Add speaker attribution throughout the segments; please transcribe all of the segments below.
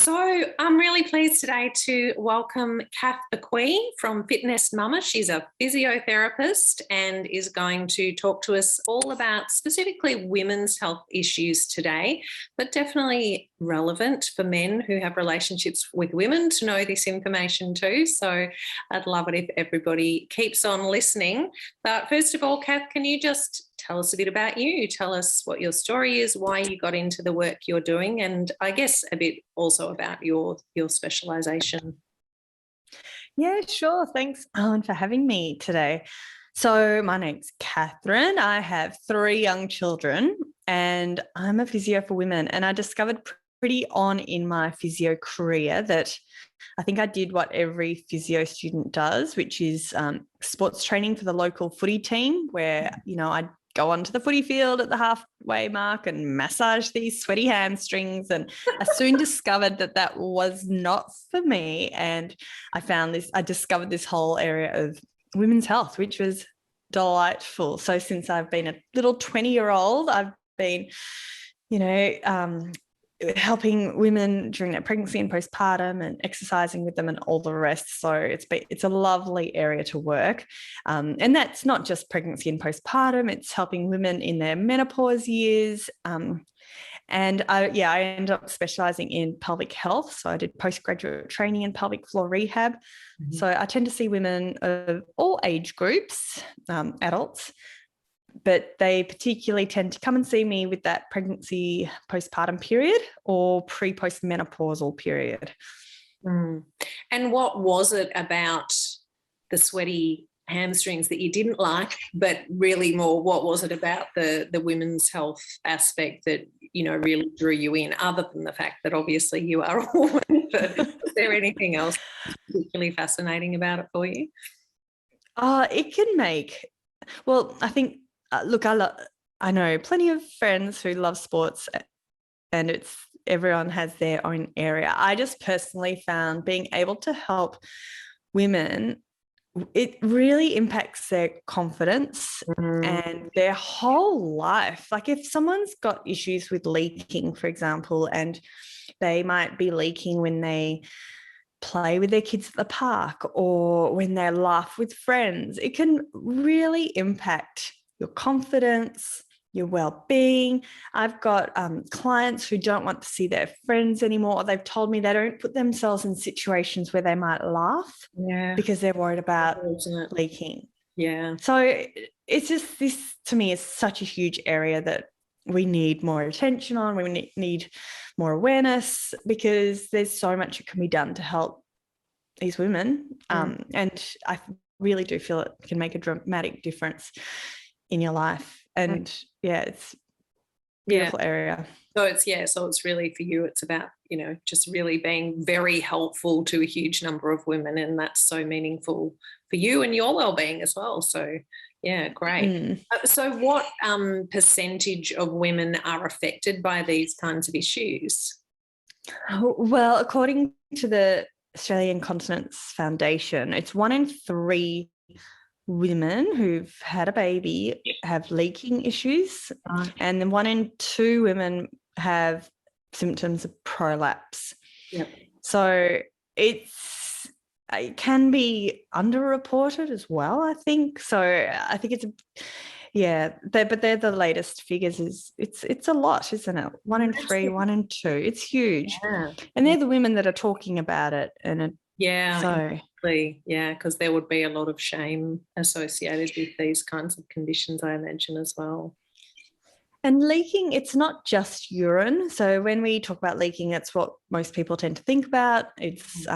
Speaker 1: So I'm really pleased today to welcome Kath Baquie from FitNest Mama. She's a physiotherapist and is going to talk to us all about specifically women's health issues today, but definitely relevant for men who have relationships with women to know this information too. So I'd love it if everybody keeps on listening. But first of all, Kath, can you just tell us a bit about you? Tell us what your story is, why you got into the work you're doing, and I guess a bit also about your specialisation.
Speaker 2: Yeah, sure. Thanks, Alan, for having me today. So my name's Catherine. I have 3 young children and I'm a physio for women. And I discovered pretty on in my physio career that I think I did what every physio student does, which is sports training for the local footy team where, I'd go onto the footy field at the halfway mark and massage these sweaty hamstrings. And I soon discovered that was not for me. And I discovered this whole area of women's health, which was delightful. So since I've been a little 20-year-old, I've been, helping women during their pregnancy and postpartum and exercising with them and all the rest. So it's a lovely area to work. And that's not just pregnancy and postpartum, it's helping women in their menopause years. And I ended up specialising in pelvic health. So I did postgraduate training in pelvic floor rehab. Mm-hmm. So I tend to see women of all age groups, adults, but they particularly tend to come and see me with that pregnancy postpartum period or pre-post menopausal period.
Speaker 1: Mm. And what was it about the sweaty hamstrings that you didn't like, but really more what was it about the women's health aspect that really drew you in, other than the fact that obviously you are a woman? But is there anything else particularly fascinating about it for you?
Speaker 2: It can make, well, I think look, I know plenty of friends who love sports, and everyone has their own area. I just personally found being able to help women, it really impacts their confidence and their whole life. Like if someone's got issues with leaking, for example, and they might be leaking when they play with their kids at the park or when they laugh with friends, it can really impact your confidence, your well-being. I've got clients who don't want to see their friends anymore. They've told me they don't put themselves in situations where they might laugh because they're worried about leaking.
Speaker 1: Yeah.
Speaker 2: So it's just, this to me is such a huge area that we need more attention on. We need more awareness because there's so much that can be done to help these women. And I really do feel it can make a dramatic difference in your life. And it's a beautiful area.
Speaker 1: So it's really for you, it's about, just really being very helpful to a huge number of women, and that's so meaningful for you and your well-being as well. So yeah, great. So what percentage of women are affected by these kinds of issues?
Speaker 2: Well, according to the Australian Continence Foundation, it's 1 in 3 women who've had a baby have leaking issues, and then 1 in 2 women have symptoms of prolapse.
Speaker 1: Yep.
Speaker 2: So it can be underreported as well, I think. So I think but they're the latest figures. It's a lot, isn't it? 1 in 3, 1 in 2. It's huge.
Speaker 1: Yeah.
Speaker 2: And they're the women that are talking about it. And
Speaker 1: because there would be a lot of shame associated with these kinds of conditions, I imagine, as well.
Speaker 2: And leaking, it's not just urine. So when we talk about leaking, that's what most people tend to think about. It's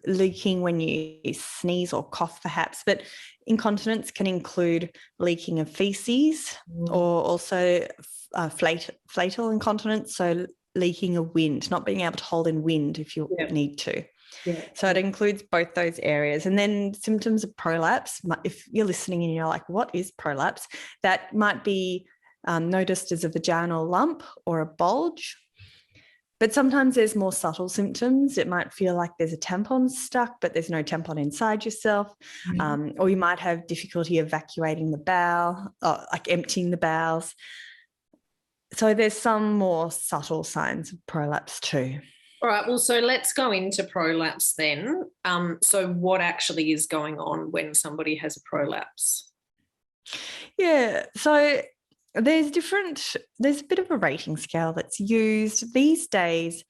Speaker 2: leaking when you sneeze or cough perhaps, but incontinence can include leaking of feces or also flatal incontinence, so leaking of wind, not being able to hold in wind if you need to. Yeah. So it includes both those areas. And then symptoms of prolapse, if you're listening and you're like, what is prolapse? That might be noticed as a vaginal lump or a bulge. But sometimes there's more subtle symptoms. It might feel like there's a tampon stuck, but there's no tampon inside yourself. Or you might have difficulty evacuating the bowel, like emptying the bowels. So there's some more subtle signs of prolapse too.
Speaker 1: All right, well, so let's go into prolapse then. So what actually is going on when somebody has a prolapse?
Speaker 2: Yeah, so there's a bit of a rating scale that's used these days.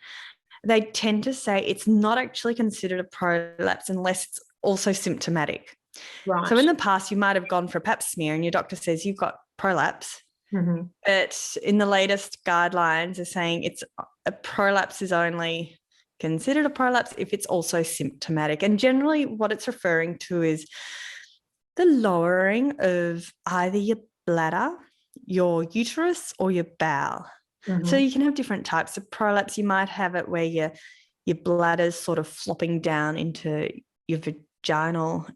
Speaker 2: They tend to say it's not actually considered a prolapse unless it's also symptomatic.
Speaker 1: Right.
Speaker 2: So in the past, you might have gone for a pap smear and your doctor says you've got prolapse.
Speaker 1: Mm-hmm.
Speaker 2: But in the latest guidelines, they're saying it's a prolapse is only considered a prolapse if it's also symptomatic. And generally what it's referring to is the lowering of either your bladder, your uterus, or your bowel.
Speaker 1: Mm-hmm.
Speaker 2: So you can have different types of prolapse. You might have it where your bladder's sort of flopping down into your vaginal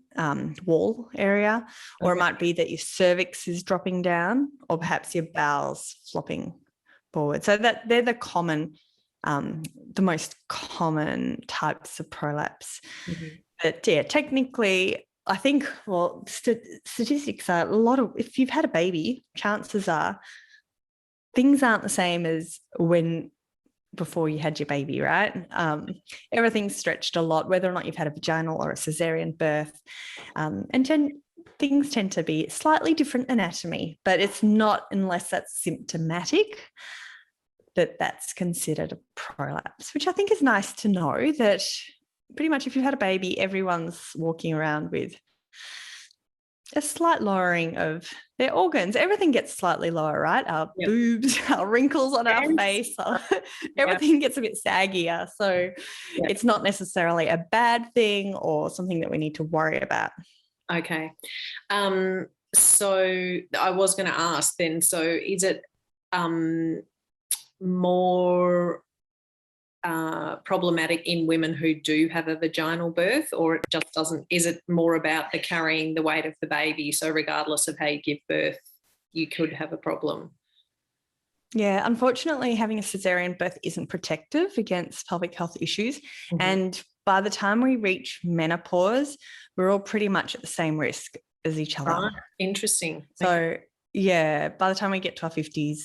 Speaker 2: wall area, or it might be that your cervix is dropping down, or perhaps your bowel's flopping forward. So that they're the most common types of prolapse.
Speaker 1: Mm-hmm.
Speaker 2: But yeah, technically, I think, well, statistics are if you've had a baby, chances are things aren't the same as before you had your baby, right? Everything's stretched a lot, whether or not you've had a vaginal or a cesarean birth. Things tend to be slightly different anatomy, but it's not unless that's symptomatic that's considered a prolapse, which I think is nice to know that pretty much if you've had a baby, everyone's walking around with a slight lowering of their organs. Everything gets slightly lower, right? Our boobs, our wrinkles on our face, everything gets a bit saggier. So it's not necessarily a bad thing or something that we need to worry about.
Speaker 1: Okay. So I was going to ask then, so is it more problematic in women who do have a vaginal birth, or it just doesn't? Is it more about the carrying the weight of the baby? So regardless of how you give birth, you could have a problem.
Speaker 2: Yeah, unfortunately, having a cesarean birth isn't protective against pelvic health issues. Mm-hmm. And by the time we reach menopause, we're all pretty much at the same risk as each other.
Speaker 1: Right. Interesting.
Speaker 2: So, yeah, by the time we get to our 50s,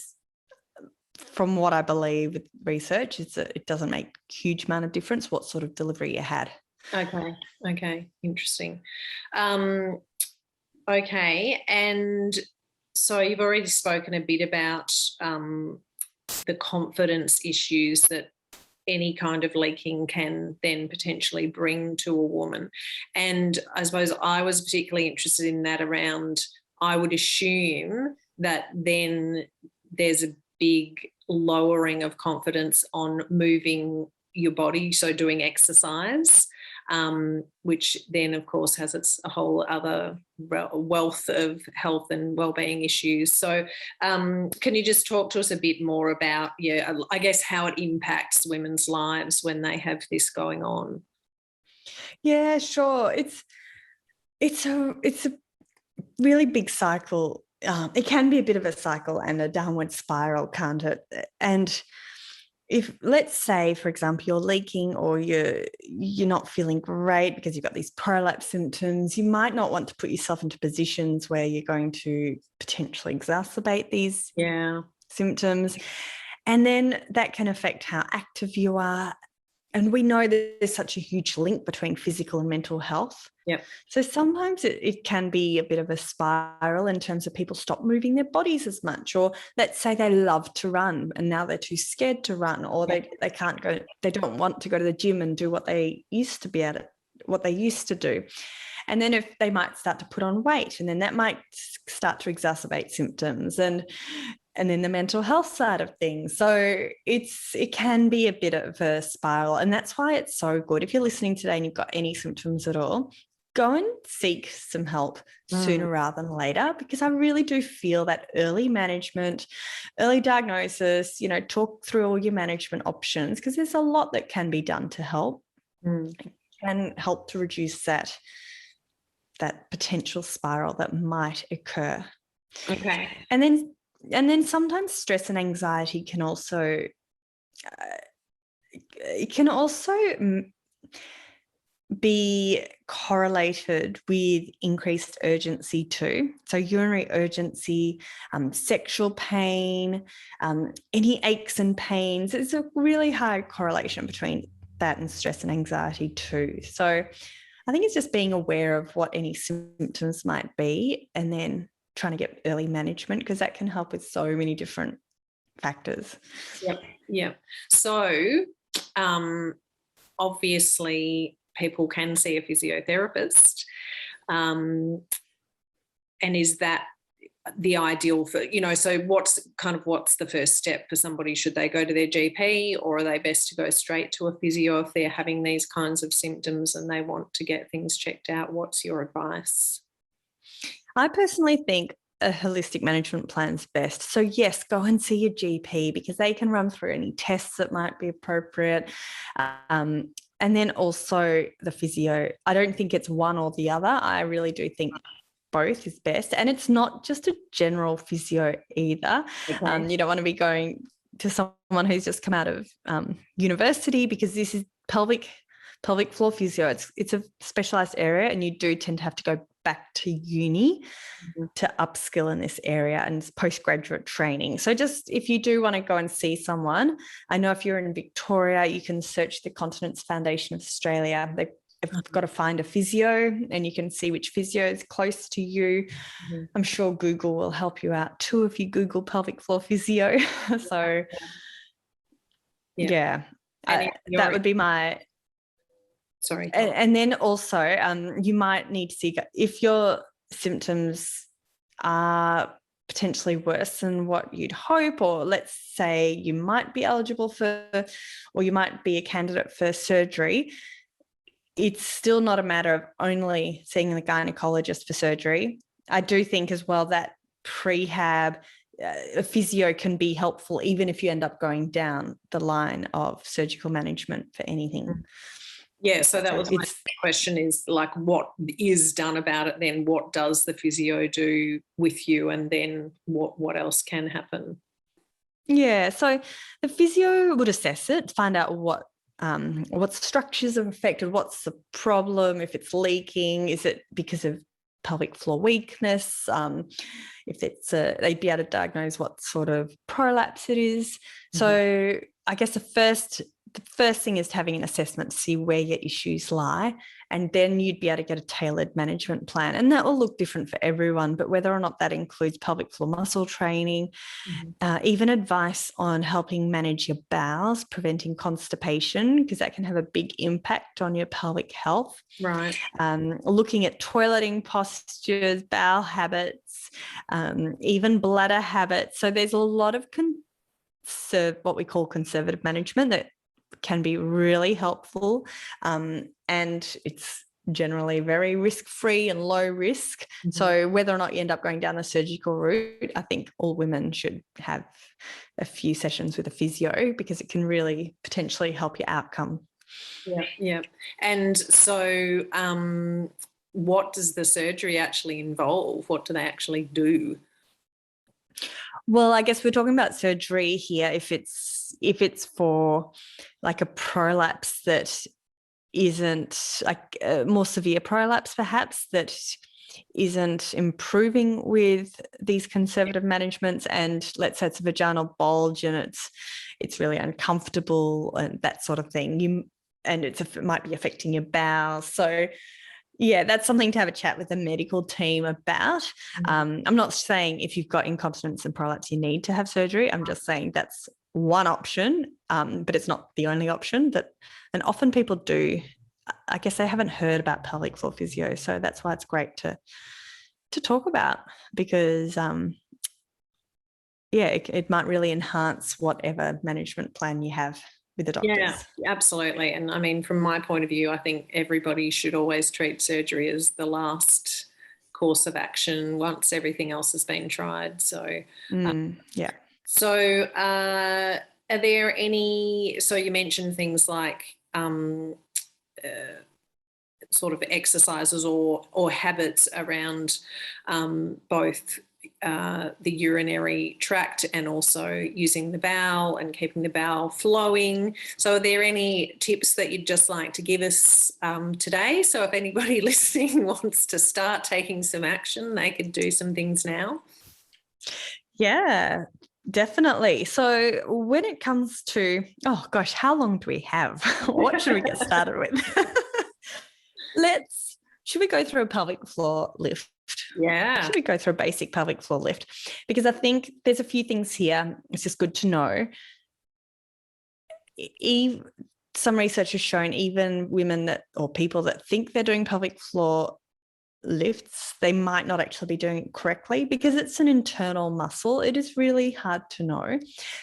Speaker 2: from what I believe with research, it doesn't make a huge amount of difference what sort of delivery you had.
Speaker 1: Okay, interesting. Okay, and so you've already spoken a bit about the confidence issues that any kind of leaking can then potentially bring to a woman. And I suppose I was particularly interested in that around, I would assume that then there's a big lowering of confidence on moving your body, so doing exercise, which then of course has a whole other wealth of health and wellbeing issues. So can you just talk to us a bit more about, I guess, how it impacts women's lives when they have this going on?
Speaker 2: Yeah, sure. It's a really big cycle. It can be a bit of a cycle and a downward spiral, can't it? And if, let's say, for example, you're leaking or you're not feeling great because you've got these prolapse symptoms, you might not want to put yourself into positions where you're going to potentially exacerbate these symptoms. And then that can affect how active you are. And we know that there's such a huge link between physical and mental health.
Speaker 1: Yep.
Speaker 2: So sometimes it can be a bit of a spiral in terms of people stop moving their bodies as much, or let's say they love to run and now they're too scared to run, or they can't go, they don't want to go to the gym and do what they used to do. And then if they might start to put on weight, and then that might start to exacerbate symptoms, and then the mental health side of things. So it can be a bit of a spiral. And that's why it's so good. If you're listening today and you've got any symptoms at all, go and seek some help sooner rather than later, because I really do feel that early management, early diagnosis, talk through all your management options, because there's a lot that can be done to help. It can help to reduce that potential spiral that might occur.
Speaker 1: Okay.
Speaker 2: And then sometimes stress and anxiety can also be correlated with increased urgency too. So urinary urgency, sexual pain, any aches and pains. It's a really high correlation between that and stress and anxiety too. So I think it's just being aware of what any symptoms might be and then trying to get early management, because that can help with so many different factors.
Speaker 1: Yep. So obviously people can see a physiotherapist. And is that the ideal for, so what's the first step for somebody? Should they go to their GP, or are they best to go straight to a physio if they're having these kinds of symptoms and they want to get things checked out? What's your advice?
Speaker 2: I personally think a holistic management plan is best. So yes, go and see your GP, because they can run through any tests that might be appropriate. And then also the physio. I don't think it's one or the other. I really do think both is best. And it's not just a general physio either. Okay. You don't want to be going to someone who's just come out of university, because this is pelvic floor physio. It's a specialised area, and you do tend to have to go back to uni to upskill in this area and postgraduate training. So just if you do want to go and see someone, I know if you're in Victoria, you can search the Continence Foundation of Australia. They've got to find a physio, and you can see which physio is close to you. I'm sure Google will help you out too if you Google pelvic floor physio. So that would be my...
Speaker 1: Sorry.
Speaker 2: And then also you might need to see if your symptoms are potentially worse than what you'd hope, or let's say you might be eligible for, or you might be a candidate for surgery. It's still not a matter of only seeing the gynecologist for surgery. I do think as well that prehab, a physio can be helpful even if you end up going down the line of surgical management for anything.
Speaker 1: Yeah, so that was my question, is like, what is done about it then? What does the physio do with you? And then what else can happen?
Speaker 2: Yeah, so the physio would assess it, find out what structures are affected, what's the problem, if it's leaking, is it because of pelvic floor weakness, if it's they'd be able to diagnose what sort of prolapse it is. So I guess the first thing is having an assessment to see where your issues lie, and then you'd be able to get a tailored management plan. And that will look different for everyone, but whether or not that includes pelvic floor muscle training, even advice on helping manage your bowels, preventing constipation, because that can have a big impact on your pelvic health.
Speaker 1: Right.
Speaker 2: Looking at toileting postures, bowel habits, even bladder habits. So there's a lot of what we call conservative management that can be really helpful, and it's generally very risk-free and low risk. So whether or not you end up going down the surgical route, I think all women should have a few sessions with a physio, because it can really potentially help your outcome.
Speaker 1: Yeah. And so what does the surgery actually involve? What do they actually do?
Speaker 2: Well, I guess we're talking about surgery here if it's for like a prolapse that isn't like a more severe prolapse, perhaps, that isn't improving with these conservative managements, and let's say it's a vaginal bulge and it's really uncomfortable and that sort of thing, it might be affecting your bowels. So yeah, that's something to have a chat with the medical team about. I'm not saying if you've got incontinence and prolapse you need to have surgery. I'm just saying that's one option, but it's not the only option. And often people do, I guess they haven't heard about pelvic floor physio, so that's why it's great to talk about, because it might really enhance whatever management plan you have with the doctors.
Speaker 1: Yeah, absolutely. And I mean, from my point of view, I think everybody should always treat surgery as the last course of action once everything else has been tried. So,
Speaker 2: yeah.
Speaker 1: So, are there any? So you mentioned things like sort of exercises or habits around both, the urinary tract, and also using the bowel and keeping the bowel flowing. So are there any tips that you'd just like to give us today? So if anybody listening wants to start taking some action, they could do some things now.
Speaker 2: Yeah, definitely. So when it comes to, oh gosh, how long do we have? What should we get started with? Should we go through a pelvic floor lift?
Speaker 1: Yeah.
Speaker 2: Should we go through a basic pelvic floor lift? Because I think there's a few things here. It's just good to know. Some research has shown even women or people that think they're doing pelvic floor lifts, they might not actually be doing it correctly because it's an internal muscle. It is really hard to know.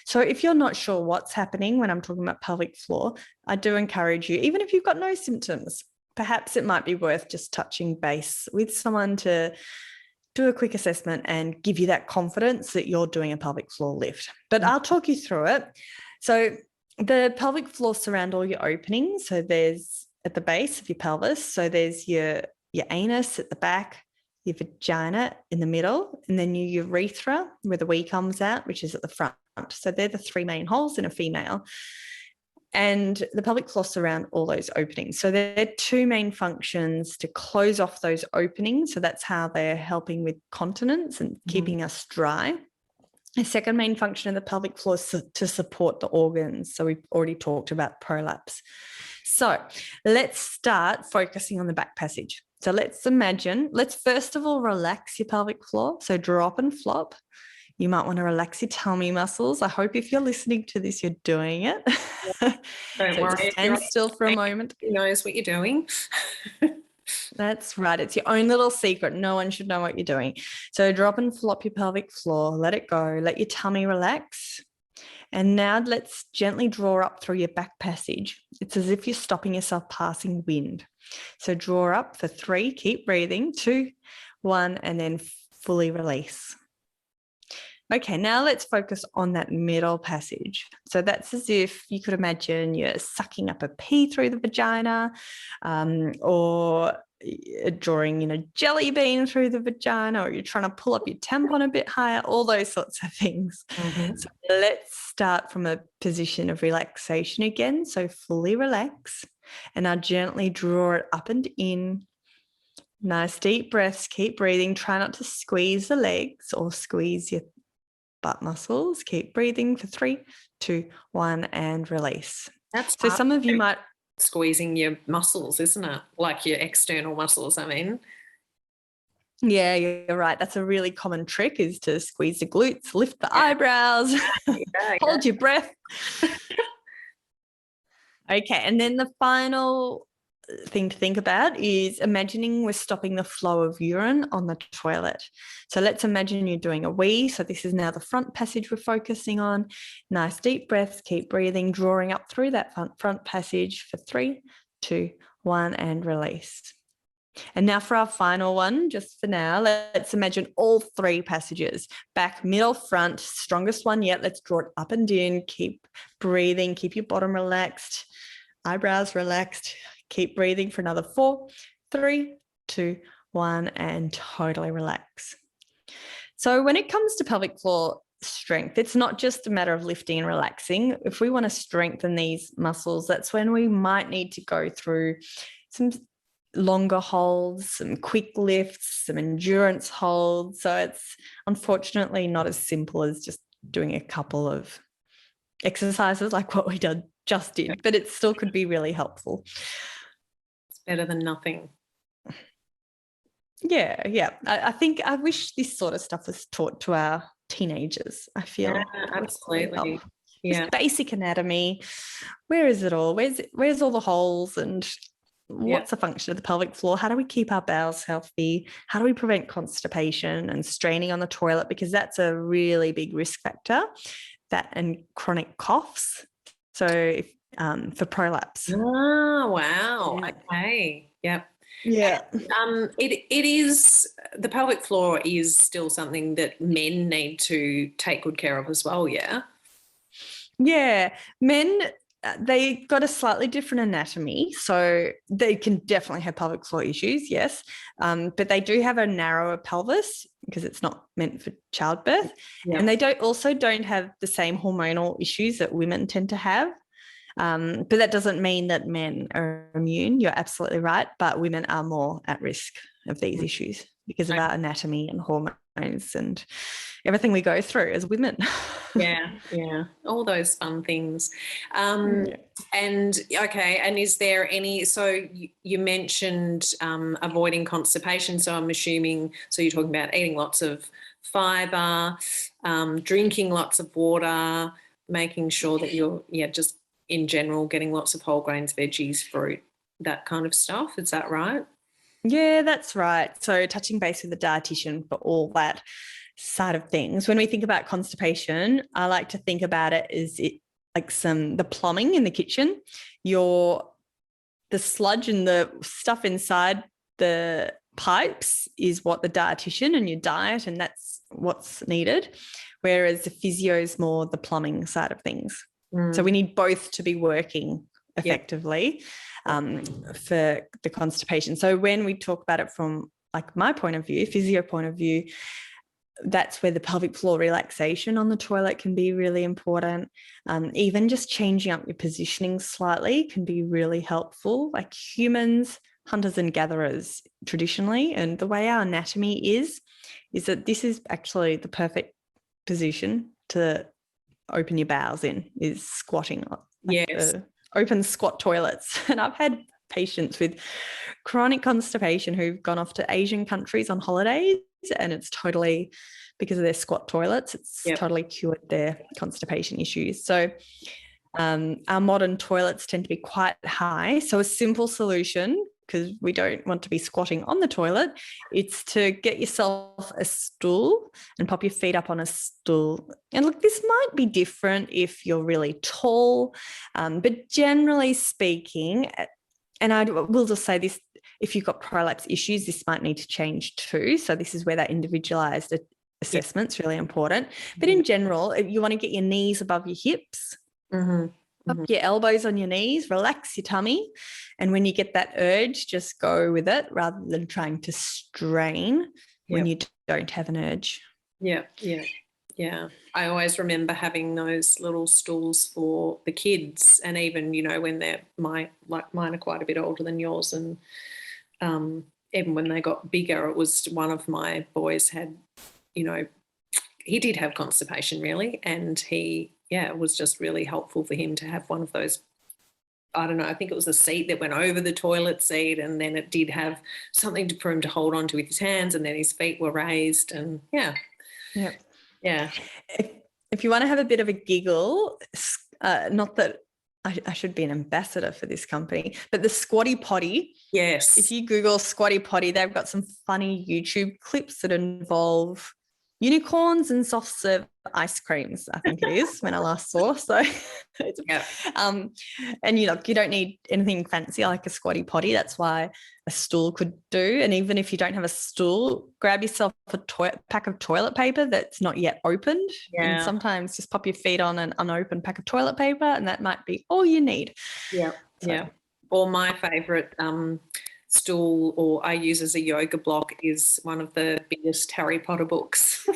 Speaker 2: So if you're not sure what's happening when I'm talking about pelvic floor, I do encourage you, even if you've got no symptoms, perhaps it might be worth just touching base with someone to do a quick assessment and give you that confidence that you're doing a pelvic floor lift. But I'll talk you through it. So the pelvic floor surround all your openings. So there's at the base of your pelvis. So there's your anus at the back, your vagina in the middle, and then your urethra where the wee comes out, which is at the front. So they're the three main holes in a female. And the pelvic floor surround all those openings. So there are two main functions to close off those openings. So that's how they're helping with continence and keeping us dry. The second main function of the pelvic floor is to support the organs. So we've already talked about prolapse. So let's start focusing on the back passage. So let's first of all relax your pelvic floor. So drop and flop. You might want to relax your tummy muscles. I hope if you're listening to this, you're doing it.
Speaker 1: Don't worry.
Speaker 2: Stand still for a moment.
Speaker 1: Who knows what you're doing?
Speaker 2: That's right. It's your own little secret. No one should know what you're doing. So drop and flop your pelvic floor. Let it go. Let your tummy relax. And now let's gently draw up through your back passage. It's as if you're stopping yourself passing wind. So draw up for 3, keep breathing, 2, 1, and then fully release. Okay, now let's focus on that middle passage. So that's as if you could imagine you're sucking up a pea through the vagina, or drawing a jelly bean through the vagina, or you're trying to pull up your tampon a bit higher, all those sorts of things. So let's start from a position of relaxation again. So fully relax, and now gently draw it up and in. Nice deep breaths, keep breathing. Try not to squeeze the legs or squeeze your butt muscles. Keep breathing for 3, 2, 1, and release.
Speaker 1: That's
Speaker 2: so some of you might
Speaker 1: squeezing your muscles, isn't it? Like your external muscles, I mean.
Speaker 2: Yeah, you're right. That's a really common trick, is to squeeze the glutes, lift the eyebrows, hold your breath. Okay, and then the final thing to think about is imagining we're stopping the flow of urine on the toilet. So let's imagine you're doing a wee. So this is now the front passage we're focusing on. Nice deep breaths, keep breathing, drawing up through that front passage for 3, 2, 1, and release. And now for our final one, just for now, let's imagine all 3 passages, back, middle, front, strongest one yet. Let's draw it up and in, keep breathing, keep your bottom relaxed, eyebrows relaxed. Keep breathing for another 4, 3, 2, 1, and totally relax. So when it comes to pelvic floor strength, it's not just a matter of lifting and relaxing. If we want to strengthen these muscles, that's when we might need to go through some longer holds, some quick lifts, some endurance holds. So it's unfortunately not as simple as just doing a couple of exercises like what we just did, but it still could be really helpful.
Speaker 1: It's better than nothing.
Speaker 2: Yeah. I wish this sort of stuff was taught to our teenagers. I feel
Speaker 1: absolutely.
Speaker 2: Just basic anatomy. Where is it all? Where's all the holes, and what's the function of the pelvic floor? How do we keep our bowels healthy? How do we prevent constipation and straining on the toilet? Because that's a really big risk factor, that and chronic coughs. So for prolapse.
Speaker 1: Oh, wow. Yeah. Okay. Yep.
Speaker 2: Yeah.
Speaker 1: It is, the pelvic floor is still something that men need to take good care of as well. Yeah.
Speaker 2: Yeah. Men, they got a slightly different anatomy. So they can definitely have pelvic floor issues, yes. But they do have a narrower pelvis because it's not meant for childbirth.
Speaker 1: Yeah.
Speaker 2: And they don't have the same hormonal issues that women tend to have. But that doesn't mean that men are immune. You're absolutely right. But women are more at risk of these issues because of our anatomy and hormones and everything we go through as women.
Speaker 1: Yeah, all those fun things. And okay, and is there any, so you mentioned avoiding constipation, so I'm assuming, so you're talking about eating lots of fibre, drinking lots of water, making sure that you're, just in general getting lots of whole grains, veggies, fruit, that kind of stuff. Is that right?
Speaker 2: Yeah, that's right. So touching base with the dietitian for all that side of things. When we think about constipation, I like to think about it as it like the plumbing in the kitchen. The sludge and the stuff inside the pipes is what the dietitian and your diet, and that's what's needed. Whereas the physio is more the plumbing side of things. So we need both to be working effectively for the constipation. So when we talk about it from like my point of view, physio point of view, that's where the pelvic floor relaxation on the toilet can be really important. Even just changing up your positioning slightly can be really helpful. Like humans, hunters and gatherers traditionally, and the way our anatomy is that this is actually the perfect position to open your bowels in, is squatting.
Speaker 1: Yes.
Speaker 2: Open squat toilets. And I've had patients with chronic constipation who've gone off to Asian countries on holidays, and it's totally because of their squat toilets, it's totally cured their constipation issues. So our modern toilets tend to be quite high. So a simple solution, because we don't want to be squatting on the toilet, it's to get yourself a stool and pop your feet up on a stool. And look, this might be different if you're really tall, but generally speaking, and I will just say this, if you've got prolapse issues, this might need to change too. So this is where that individualized assessment is really important. But in general, you want to get your knees above your hips, up your elbows on your knees, relax your tummy. And when you get that urge, just go with it rather than trying to strain when you don't have an urge.
Speaker 1: Yeah. I always remember having those little stools for the kids, and even, when mine are quite a bit older than yours, and even when they got bigger, it was one of my boys had, he did have constipation really, and it was just really helpful for him to have one of those. I don't know, I think it was a seat that went over the toilet seat, and then it did have something for him to hold on to with his hands, and then his feet were raised, and
Speaker 2: If you want to have a bit of a giggle, not that I should be an ambassador for this company, but the Squatty Potty.
Speaker 1: Yes.
Speaker 2: If you Google Squatty Potty, they've got some funny YouTube clips that involve unicorns and soft serve ice creams, I think it is, when I last saw. So, and you don't need anything fancy like a Squatty Potty. That's why a stool could do. And even if you don't have a stool, grab yourself a pack of toilet paper that's not yet opened. And sometimes just pop your feet on an unopened pack of toilet paper, and that might be all you need.
Speaker 1: Or my favourite stool, or I use as a yoga block, is one of the biggest Harry Potter books.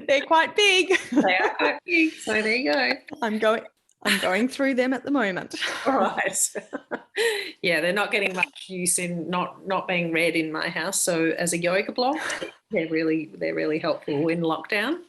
Speaker 2: They're quite big.
Speaker 1: They are quite big, so there you go.
Speaker 2: I'm going through them at the moment.
Speaker 1: All right. They're not getting much use in not being read in my house. So as a yoga block, they're really helpful in lockdown.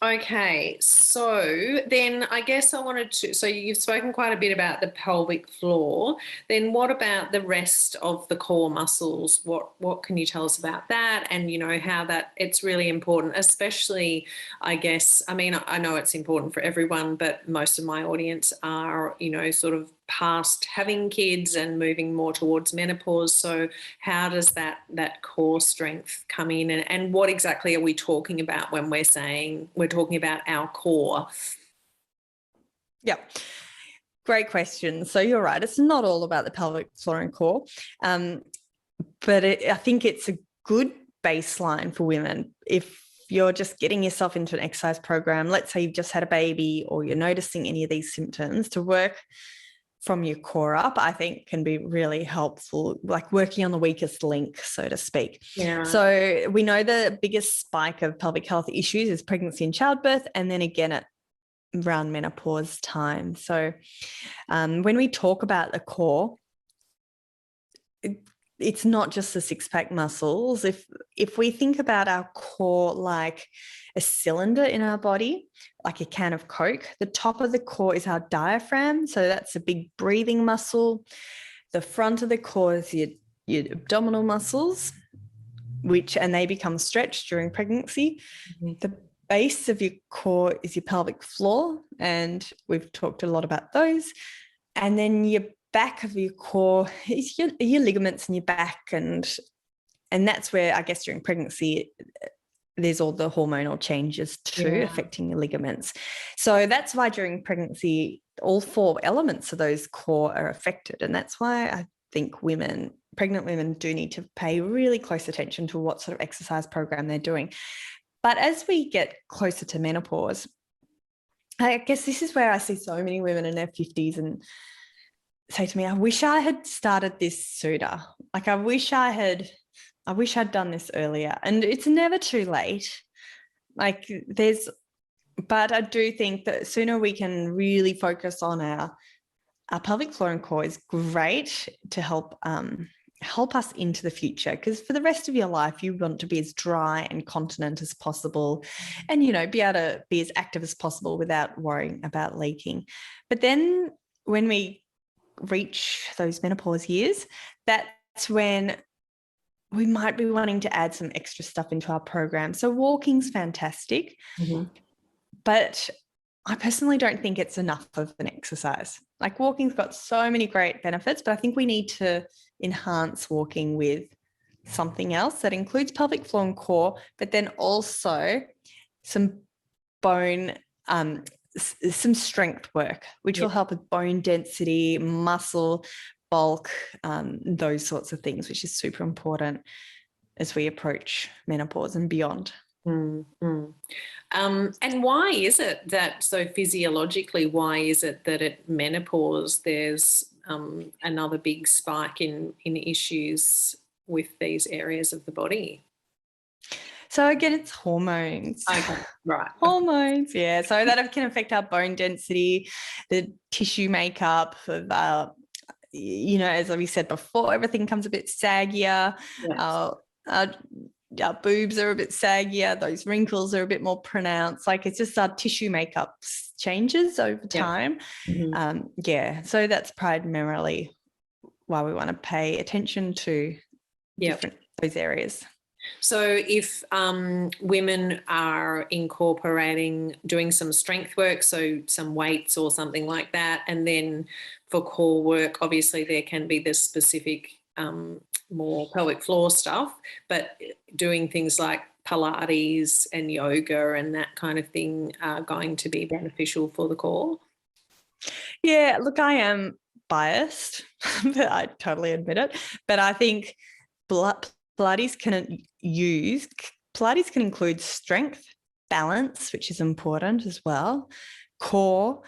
Speaker 1: Okay, so then I guess I wanted to, so you've spoken quite a bit about the pelvic floor. Then what about the rest of the core muscles? What can you tell us about that? And, how that it's really important, especially, I guess, I mean, I know it's important for everyone, but most of my audience are, sort of past having kids and moving more towards menopause. So how does that core strength come in, and what exactly are we talking about when we're saying we're talking about our core?
Speaker 2: Yeah, great question. So you're right, it's not all about the pelvic floor and core, but I think it's a good baseline for women. If you're just getting yourself into an exercise program, let's say you've just had a baby or you're noticing any of these symptoms, to work from your core up, I think can be really helpful, like working on the weakest link, so to speak.
Speaker 1: Yeah.
Speaker 2: So we know the biggest spike of pelvic health issues is pregnancy and childbirth, and then again at around menopause time. So when we talk about the core, it's not just the six-pack muscles. If we think about our core like a cylinder in our body, like a can of Coke, the top of the core is our diaphragm. So that's a big breathing muscle. The front of the core is your abdominal muscles, and they become stretched during pregnancy. Mm-hmm. The base of your core is your pelvic floor, and we've talked a lot about those. And then your back of your core is your ligaments in your back, and that's where, I guess, during pregnancy there's all the hormonal changes too, affecting your ligaments. So that's why during pregnancy all four elements of those core are affected, and that's why I think pregnant women do need to pay really close attention to what sort of exercise program they're doing. But as we get closer to menopause, I guess this is where I see so many women in their 50s and say to me, I wish I had started this sooner. Like I wish I'd done this earlier. And it's never too late. But I do think that sooner we can really focus on our pelvic floor and core is great to help us into the future, because for the rest of your life you want to be as dry and continent as possible, and be able to be as active as possible without worrying about leaking. But then when we reach those menopause years, that's when we might be wanting to add some extra stuff into our program. So walking's fantastic, but I personally don't think it's enough of an exercise. Like walking's got so many great benefits, but I think we need to enhance walking with something else that includes pelvic floor and core, but then also some bone, some strength work, which will help with bone density, muscle bulk, those sorts of things, which is super important as we approach menopause and beyond.
Speaker 1: And why is it that, so physiologically, why is it that at menopause there's another big spike in issues with these areas of the body?
Speaker 2: So again, it's hormones.
Speaker 1: Okay, right.
Speaker 2: Hormones, yeah. So that can affect our bone density, the tissue makeup of as we said before, everything comes a bit saggier. Yes. Our boobs are a bit saggier. Those wrinkles are a bit more pronounced. Like it's just our tissue makeup changes over time. So that's primarily why we want to pay attention to those areas.
Speaker 1: So if women are incorporating doing some strength work, so some weights or something like that, and then for core work, obviously there can be this specific more pelvic floor stuff, but doing things like Pilates and yoga and that kind of thing are going to be beneficial for the core?
Speaker 2: Yeah, look, I am biased, but I totally admit it. But I think Pilates can include strength, balance, which is important as well, core.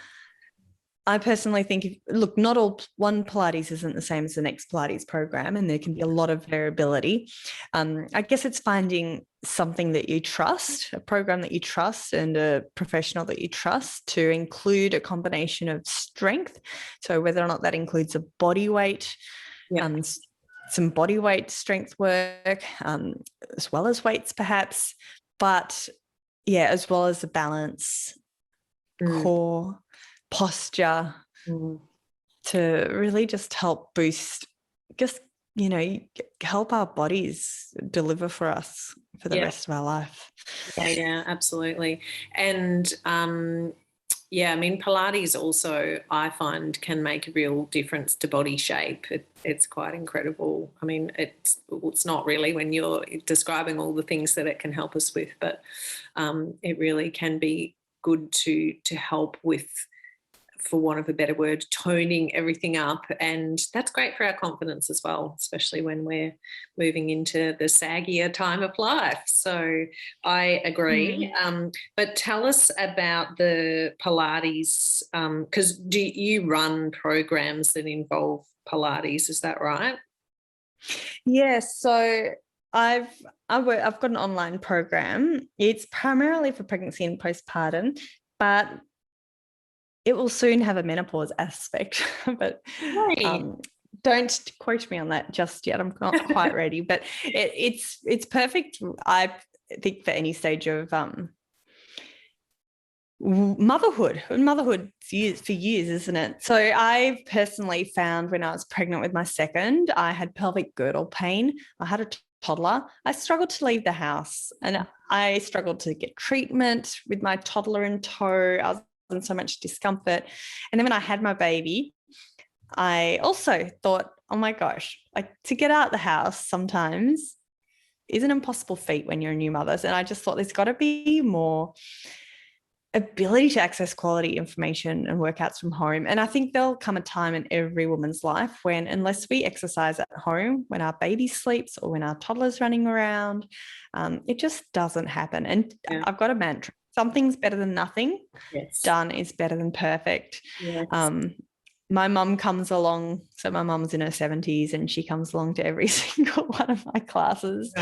Speaker 2: I personally think, not all one Pilates isn't the same as the next Pilates program, and there can be a lot of variability. I guess it's finding something that you trust, a program that you trust, and a professional that you trust to include a combination of strength. So whether or not that includes a body weight, some body weight strength work, as well as weights perhaps, but as well as the balance, core, posture, to really just help boost, help our bodies deliver for us for the rest of our life.
Speaker 1: Yeah, absolutely. And Pilates also, I find, can make a real difference to body shape. It's quite incredible. I mean, it's not really when you're describing all the things that it can help us with, but it really can be good to help with for want of a better word, toning everything up. And that's great for our confidence as well, especially when we're moving into the saggier time of life. So I agree. But tell us about the Pilates, because do you run programs that involve Pilates? Is that right?
Speaker 2: Yes. So I've got an online program. It's primarily for pregnancy and postpartum, but it will soon have a menopause aspect. But
Speaker 1: Right.
Speaker 2: don't quote me on that just yet. I'm not quite ready, but it's perfect. I think for any stage of motherhood for years, isn't it? So I personally found when I was pregnant with my second, I had pelvic girdle pain. I had a toddler. I struggled to leave the house, and I struggled to get treatment with my toddler in tow. I was in so much discomfort. And then when I had my baby, I also thought, oh my gosh, like to get out the house sometimes is an impossible feat when you're a new mother. And I just thought there's got to be more ability to access quality information and workouts from home. And I think there'll come a time in every woman's life when, unless we exercise at home, when our baby sleeps or when our toddler's running around, it just doesn't happen. And I've got a mantra: something's better than nothing.
Speaker 1: Yes.
Speaker 2: Done is better than perfect.
Speaker 1: Yes.
Speaker 2: My mum comes along. So my mum's in her 70s and she comes along to every single one of my classes.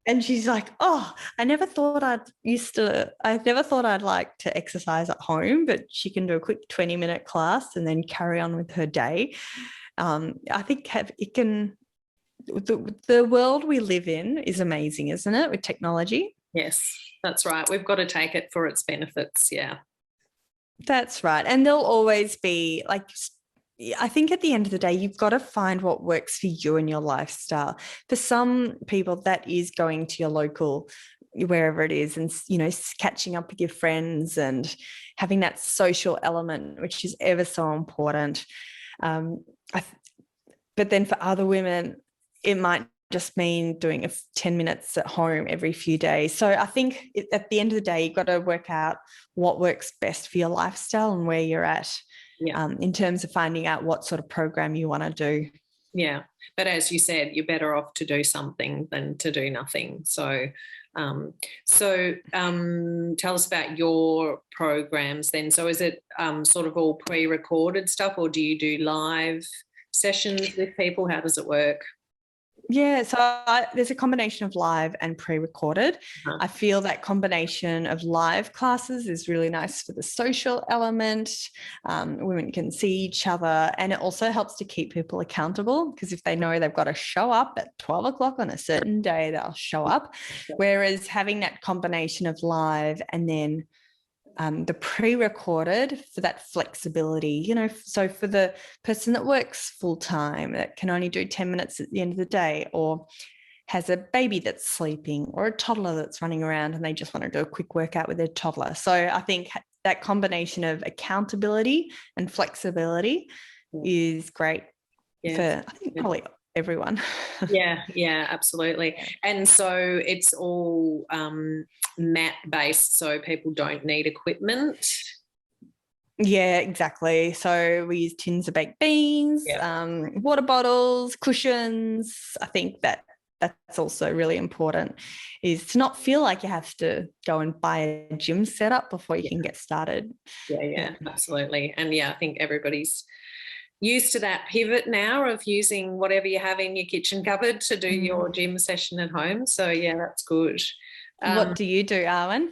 Speaker 2: And she's like, oh, I never thought I'd like to exercise at home, but she can do a quick 20-minute class and then carry on with her day. I think the world we live in is amazing, isn't it, with technology?
Speaker 1: Yes, that's right. We've got to take it for its benefits. Yeah.
Speaker 2: That's right. And there'll always be, like, I think at the end of the day, you've got to find what works for you and your lifestyle. For some people, that is going to your local, wherever it is, and, you know, catching up with your friends and having that social element, which is ever so important. But then for other women, it might just mean doing 10 minutes at home every few days. So I think at the end of the day, you've got to work out what works best for your lifestyle and where you're at. In terms of finding out what sort of program you want to do.
Speaker 1: Yeah. But as you said, you're better off to do something than to do nothing. So tell us about your programs then. So is it sort of all pre-recorded stuff, or do you do live sessions with people? How does it work?
Speaker 2: Yeah, so there's a combination of live and pre-recorded. I feel that combination of live classes is really nice for the social element. Women can see each other, and it also helps to keep people accountable, because if they know they've got to show up at 12 o'clock on a certain day, they'll show up. Whereas having that combination of live and then the pre-recorded for that flexibility, you know, so for the person that works full-time, that can only do 10 minutes at the end of the day, or has a baby that's sleeping, or a toddler that's running around and they just want to do a quick workout with their toddler. So I think that combination of accountability and flexibility is great for, I think, probably everyone.
Speaker 1: Yeah, absolutely. And so it's all mat based, so people don't need equipment.
Speaker 2: Yeah, exactly. So we use tins of baked beans, water bottles, cushions. I think that's also really important, is to not feel like you have to go and buy a gym setup before you can get started.
Speaker 1: Yeah, absolutely. And I think everybody's used to that pivot now of using whatever you have in your kitchen cupboard to do your gym session at home. So that's good.
Speaker 2: What do you do, Arwen?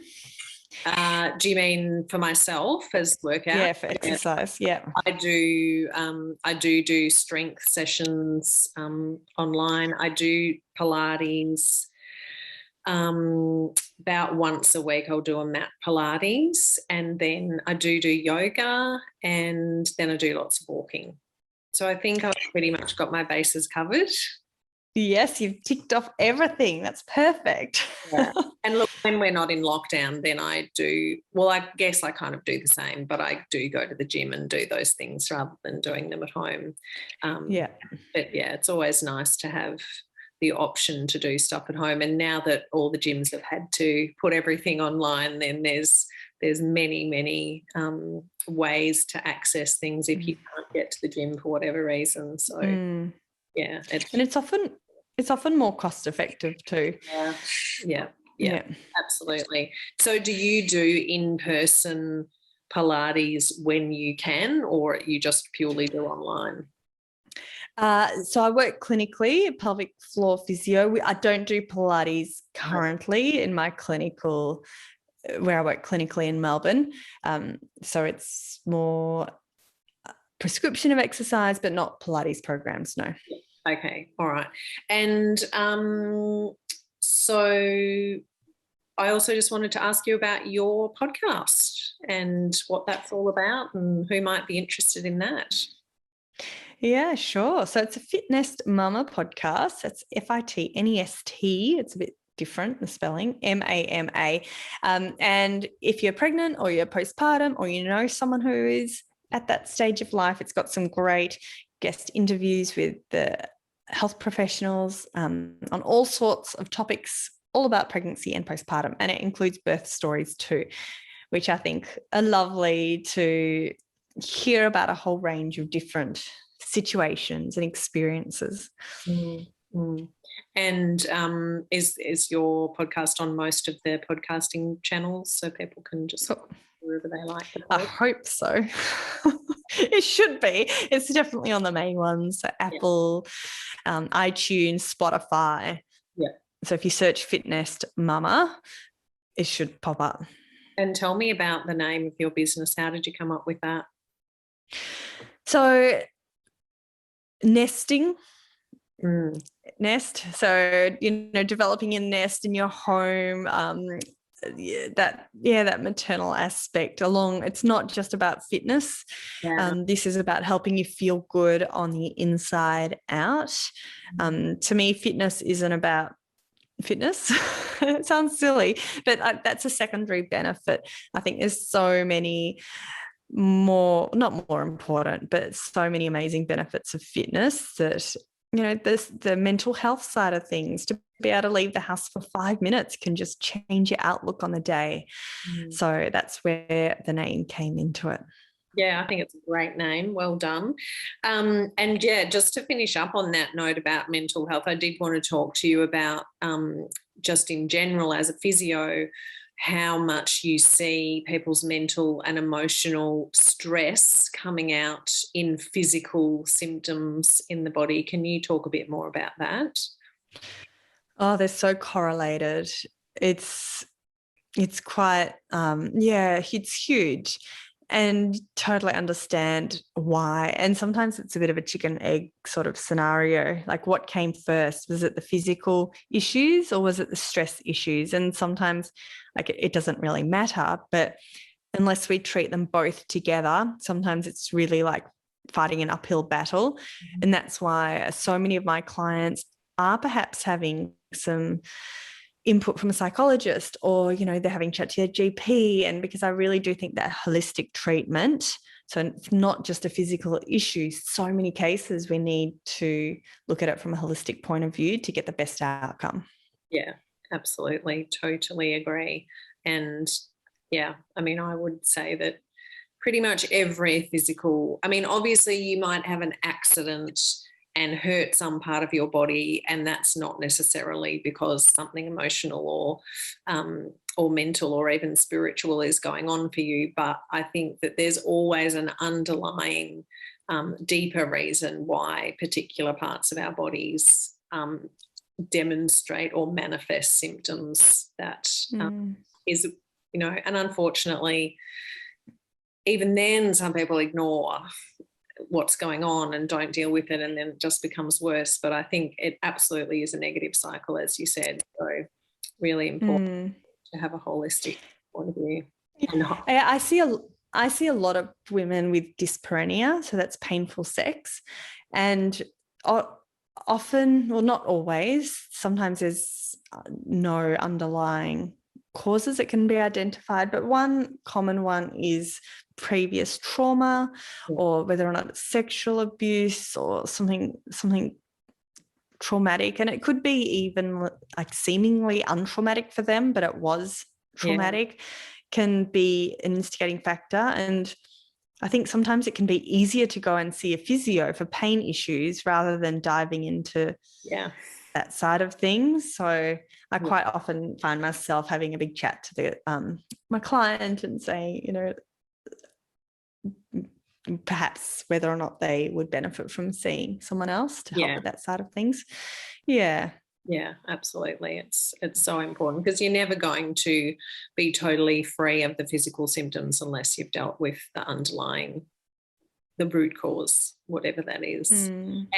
Speaker 1: Do you mean for myself as workout?
Speaker 2: Yeah, for exercise. Yeah,
Speaker 1: I do strength sessions online. I do Pilates. About once a week I'll do a mat Pilates, and then I do yoga, and then I do lots of walking. So I think I've pretty much got my bases covered.
Speaker 2: Yes, you've ticked off everything. That's perfect.
Speaker 1: And look, when we're not in lockdown, then I guess I kind of do the same, but I do go to the gym and do those things rather than doing them at home. But it's always nice to have the option to do stuff at home. And now that all the gyms have had to put everything online, then there's there's many ways to access things if you can't get to the gym for whatever reason. So yeah,
Speaker 2: and it's often more cost effective too.
Speaker 1: Yeah, absolutely. So do you do in-person Pilates when you can, or you just purely do online?
Speaker 2: So I work clinically, pelvic floor physio. I don't do Pilates currently in my clinical, where I work clinically in Melbourne. So it's more prescription of exercise, but not Pilates programs, no.
Speaker 1: Okay, all right. And so I also just wanted to ask you about your podcast and what that's all about and who might be interested in that.
Speaker 2: Yeah, sure. So it's a FitNest Mama podcast. It's FITNEST. It's a bit different, the spelling, MAMA. And if you're pregnant or you're postpartum or you know someone who is at that stage of life, it's got some great guest interviews with the health professionals on all sorts of topics, all about pregnancy and postpartum. And it includes birth stories too, which I think are lovely to hear about a whole range of different situations and experiences.
Speaker 1: And is your podcast on most of the podcasting channels so people can just wherever they like?
Speaker 2: I hope so. It should be. It's definitely on the main ones, so Apple, iTunes, Spotify.
Speaker 1: Yeah.
Speaker 2: So if you search FitNest Mama, it should pop up.
Speaker 1: And tell me about the name of your business. How did you come up with that?
Speaker 2: So nesting. Nest. So, developing a nest in your home, that maternal aspect along. It's not just about fitness. This is about helping you feel good on the inside out. To me, fitness isn't about fitness. It sounds silly, but that's a secondary benefit. I think there's so many not more important, but so many amazing benefits of fitness that, the mental health side of things, to be able to leave the house for 5 minutes can just change your outlook on the day. So that's where the name came into it.
Speaker 1: Yeah, I think it's a great name. Well done. And yeah, just to finish up on that note about mental health, I did want to talk to you about just in general as a physio, how much you see people's mental and emotional stress coming out in physical symptoms in the body. Can you talk a bit more about that?
Speaker 2: Oh, they're so correlated. It's quite, it's huge, and totally understand why. And sometimes it's a bit of a chicken egg sort of scenario. Like, what came first? Was it the physical issues or was it the stress issues? And sometimes it doesn't really matter, but unless we treat them both together, sometimes it's really like fighting an uphill battle. And that's why so many of my clients are perhaps having some input from a psychologist, or they're having chat to their GP. And because I really do think that holistic treatment, so it's not just a physical issue, so many cases we need to look at it from a holistic point of view to get the best outcome.
Speaker 1: Yeah, absolutely, totally agree. And yeah, I mean, I would say that pretty much every physical, I mean, obviously you might have an accident and hurt some part of your body, and that's not necessarily because something emotional or mental or even spiritual is going on for you. But I think that there's always an underlying deeper reason why particular parts of our bodies demonstrate or manifest symptoms that is, and unfortunately, even then some people ignore what's going on and don't deal with it, and then it just becomes worse. But I think it absolutely is a negative cycle, as you said. So really important to have a holistic point of view.
Speaker 2: I see a lot of women with dyspareunia, so that's painful sex, and often, well, not always, sometimes there's no underlying causes that can be identified, but one common one is previous trauma, or whether or not it's sexual abuse or something traumatic. And it could be even like seemingly untraumatic for them, but it was traumatic. can be an instigating factor. And I think sometimes it can be easier to go and see a physio for pain issues rather than diving into that side of things. So I quite often find myself having a big chat to my client and saying, you know, perhaps whether or not they would benefit from seeing someone else to help with that side of things.
Speaker 1: Yeah, absolutely. It's so important, because you're never going to be totally free of the physical symptoms unless you've dealt with the root cause, whatever that is.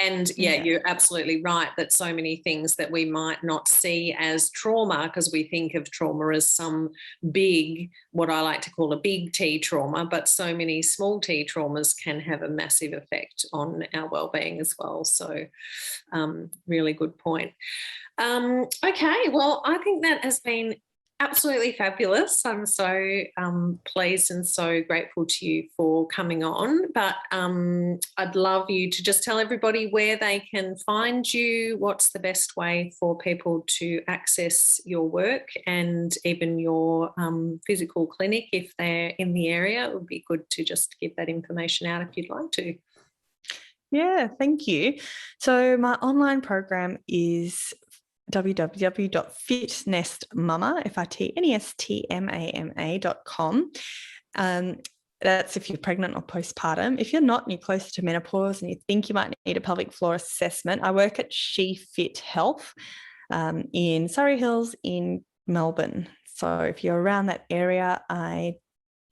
Speaker 1: And you're absolutely right that so many things that we might not see as trauma, because we think of trauma as some big, what I like to call a big T trauma, but so many small T traumas can have a massive effect on our well-being as well. So really good point. Okay, well, I think that has been absolutely fabulous. I'm so pleased and so grateful to you for coming on. But I'd love you to just tell everybody where they can find you, what's the best way for people to access your work and even your physical clinic if they're in the area. It would be good to just give that information out if you'd like to.
Speaker 2: Yeah, thank you. So my online program is www.fitnestmama, fitnestmama.com. That's if you're pregnant or postpartum. If you're not and you're close to menopause and you think you might need a pelvic floor assessment, I work at She Fit Health in Surrey Hills in Melbourne. So if you're around that area, I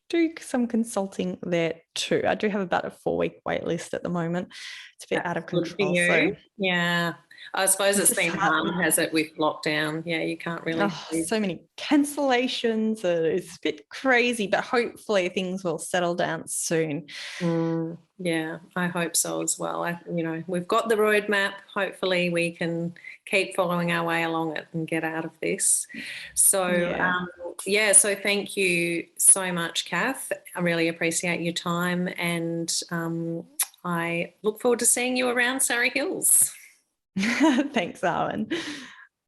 Speaker 2: do some consulting there too. I do have about a 4-week wait list at the moment. It's a bit out of control. So
Speaker 1: yeah, I suppose it's been hard, has it, with lockdown? Yeah, you can't really.
Speaker 2: So many cancellations. It's a bit crazy, but hopefully things will settle down soon.
Speaker 1: Yeah, I hope so as well. We've got the roadmap. Hopefully we can keep following our way along it and get out of this. So, so thank you so much, Kath. I really appreciate your time, and I look forward to seeing you around Surrey Hills.
Speaker 2: Thanks, Arwen.